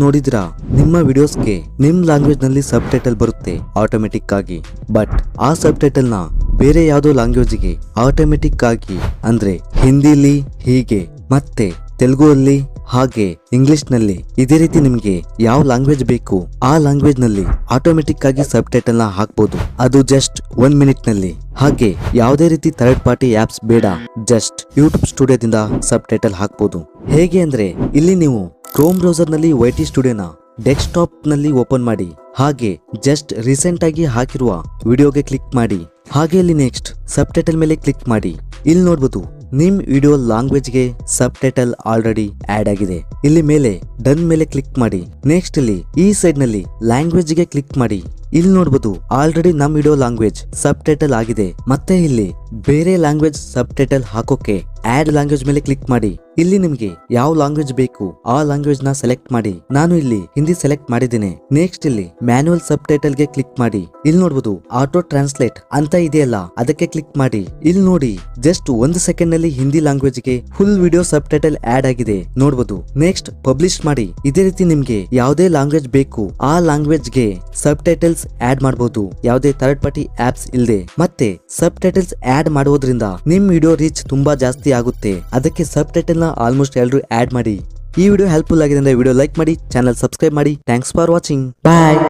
ನೋಡಿದ್ರಾ, ನಿಮ್ಮ ವಿಡಿಯೋಸ್ಗೆ ನಿಮ್ ಲ್ಯಾಂಗ್ವೇಜ್ ನಲ್ಲಿ ಸಬ್ ಟೈಟಲ್ ಬರುತ್ತೆ ಆಟೋಮೆಟಿಕ್ ಆಗಿ. ಬಟ್ ಆ ಸಬ್ ಟೈಟಲ್ ನ ಬೇರೆ ಯಾವುದೋ ಲ್ಯಾಂಗ್ವೇಜ್ಗೆ ಆಟೋಮೆಟಿಕ್ ಆಗಿ, ಅಂದ್ರೆ ಹಿಂದಿಲಿ ಹೀಗೆ, ಮತ್ತೆ ತೆಲುಗು ಅಲ್ಲಿ ಹಾಗೆ, ಇಂಗ್ಲಿಷ್ ನಲ್ಲಿ ಇದೇ ರೀತಿ ನಿಮ್ಗೆ ಯಾವ ಲ್ಯಾಂಗ್ವೇಜ್ ಬೇಕು ಆ ಲ್ಯಾಂಗ್ವೇಜ್ ನಲ್ಲಿ ಆಟೋಮೆಟಿಕ್ ಆಗಿ ಸಬ್ ಟೈಟಲ್ ನ ಹಾಕ್ಬೋದು. ಅದು ಜಸ್ಟ್ 1 ಮಿನಿಟ್ ನಲ್ಲಿ. ಹಾಗೆ ಯಾವುದೇ ರೀತಿ ಥರ್ಡ್ ಪಾರ್ಟಿ ಆಪ್ಸ್ ಬೇಡ, ಜಸ್ಟ್ ಯೂಟ್ಯೂಬ್ ಸ್ಟುಡಿಯೋದಿಂದ ಸಬ್ ಟೈಟಲ್ ಹಾಕ್ಬೋದು. ಹೇಗೆ ಅಂದ್ರೆ, ಇಲ್ಲಿ ನೀವು ಕ್ರೋಮ್ ಬ್ರೌಸರ್ ನಲ್ಲಿ YT ಸ್ಟುಡಿಯೋನ ಡೆಸ್ಕ್ಟಾಪ್ ನಲ್ಲಿ ಓಪನ್ ಮಾಡಿ, ಹಾಗೆ ಜಸ್ಟ್ ರೀಸೆಂಟ್ ಆಗಿ ಹಾಕಿರುವ ವಿಡಿಯೋಗೆ ಕ್ಲಿಕ್ ಮಾಡಿ, ಹಾಗೆ ಇಲ್ಲಿ ನೆಕ್ಸ್ಟ್ ಸಬ್ ಟೈಟಲ್ ಮೇಲೆ ಕ್ಲಿಕ್ ಮಾಡಿ. ಇಲ್ಲಿ ನೋಡ್ಬೋದು ನಿಮ್ ವಿಡಿಯೋ ಲ್ಯಾಂಗ್ವೇಜ್ ಗೆ ಸಬ್ ಟೈಟಲ್ ಆಲ್ರೆಡಿ ಆಡ್ ಆಗಿದೆ. ಇಲ್ಲಿ ಮೇಲೆ ಡನ್ ಮೇಲೆ ಕ್ಲಿಕ್ ಮಾಡಿ. ನೆಕ್ಸ್ಟ್ ಇಲ್ಲಿ ಈ ಸೈಡ್ ನಲ್ಲಿ ಲ್ಯಾಂಗ್ವೇಜ್ ಗೆ ಕ್ಲಿಕ್ ಮಾಡಿ. ಇಲ್ಲಿ ನೋಡ್ಬೋದು ಆಲ್ರೆಡಿ ನಮ್ ವಿಡಿಯೋ ಲ್ಯಾಂಗ್ವೇಜ್ ಸಬ್ ಟೈಟಲ್ ಆಗಿದೆ. ಮತ್ತೆ ಇಲ್ಲಿ ಬೇರೆ ಲ್ಯಾಂಗ್ವೇಜ್ ಸಬ್ ಟೈಟಲ್ ಹಾಕೋಕೆ ಆಡ್ ಲ್ಯಾಂಗ್ವೇಜ್ ಮೇಲೆ ಕ್ಲಿಕ್ ಮಾಡಿ. ಇಲ್ಲಿ ನಿಮ್ಗೆ ಯಾವ ಲ್ಯಾಂಗ್ವೇಜ್ ಬೇಕು ಆ ಲ್ಯಾಂಗ್ವೇಜ್ ನ ಸೆಲೆಕ್ಟ್ ಮಾಡಿ. ನಾನು ಇಲ್ಲಿ ಹಿಂದಿ ಸೆಲೆಕ್ಟ್ ಮಾಡಿದ್ದೇನೆ. ನೆಕ್ಸ್ಟ್ ಇಲ್ಲಿ ಮ್ಯಾನ್ಯುವಲ್ ಸಬ್ ಟೈಟಲ್ ಗೆ ಕ್ಲಿಕ್ ಮಾಡಿ. ಇಲ್ಲಿ ನೋಡ್ಬೋದು ಆಟೋ ಟ್ರಾನ್ಸ್ಲೇಟ್ ಅಂತ ಇದೆಯಲ್ಲ, ಅದಕ್ಕೆ ಕ್ಲಿಕ್ ಮಾಡಿ. ಇಲ್ಲಿ ನೋಡಿ ಜಸ್ಟ್ 1 ಸೆಕೆಂಡ್ ನಲ್ಲಿ ಹಿಂದಿ ಲ್ಯಾಂಗ್ವೇಜ್ ಗೆ ಫುಲ್ ವಿಡಿಯೋ ಸಬ್ ಟೈಟಲ್ ಆಡ್ ಆಗಿದೆ ನೋಡ್ಬೋದು. ನೆಕ್ಸ್ಟ್ ಪಬ್ಲಿಷ್ ಮಾಡಿ. ಇದೇ ರೀತಿ ನಿಮ್ಗೆ ಯಾವುದೇ ಲ್ಯಾಂಗ್ವೇಜ್ ಬೇಕು ಆ ಲ್ಯಾಂಗ್ವೇಜ್ ಗೆ ಸಬ್ ಟೈಟಲ್ಸ್ ಆಡ್ ಮಾಡಬಹುದು, ಯಾವುದೇ ಥರ್ಡ್ ಪಾರ್ಟಿ ಆಪ್ಸ್ ಇಲ್ಲದೆ. ಮತ್ತೆ ಸಬ್ ಟೈಟಲ್ಸ್ ಆಡ್ ಮಾಡೋದ್ರಿಂದ ನಿಮ್ ವಿಡಿಯೋ ರೀಚ್ ತುಂಬಾ ಜಾಸ್ತಿ ಆಗುತ್ತೆ. ಅದಕ್ಕೆ ಸಬ್ ಟೈಟಲ್ ನ ಆಲ್ಮೋಸ್ಟ್ ಎಲ್ಲರೂ ಆಡ್ ಮಾಡಿ. ಈ ವಿಡಿಯೋ ಹೆಲ್ಪ್ಫುಲ್ ಆಗಿದೆ ಅಂದ್ರೆ ವಿಡಿಯೋ ಲೈಕ್ ಮಾಡಿ, ಚಾನಲ್ ಸಬ್ಸ್ಕ್ರೈಬ್ ಮಾಡಿ. Thanks for watching. ಬಾಯ್.